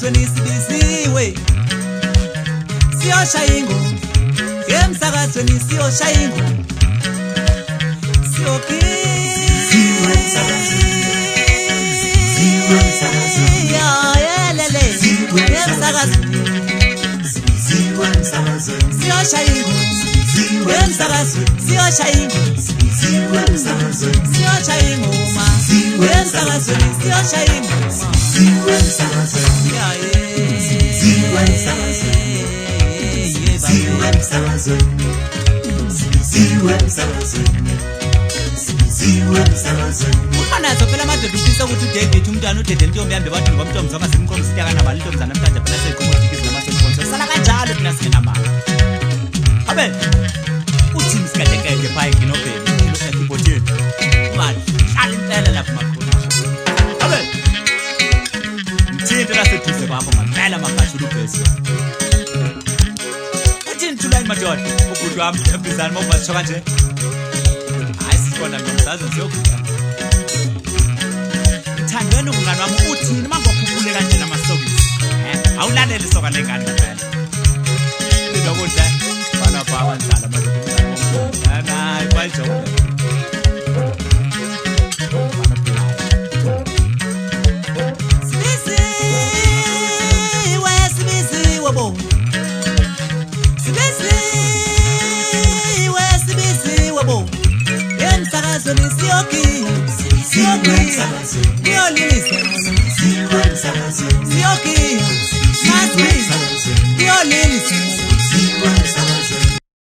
emsakazweni sibiziwe siyoshaya ingoma emsakazweni siyoshaya ingoma Umfana phela amadoda ufisa ukuthi uDavid umntwana uDede intombi yambe bathi ngomntombi zoma simkhomsita kana mali intombi namhlanje phela seyiqhumudikisa namasenkonzo sala kanjalo thina singena mali abe uthi msikadekeke pha ekinobheni esibotini mali hlala impela lapha makhona abe mthinte laseduze kwakho ngempela makashulu ubhesi uthini thulani madoda ubhuti wami embizana mawubasho kanje ngomzazo siyokuya thandweni umngane wami uthini mangokhuphule kanje namasokisi awulalele soka lengane ngempela lokudla bana baba ndala madoda hayi kwayijobe sibiziwe bo sibiziwe bo emsakazweni siyoki ngiyolilisa siyoki ngiyolilisa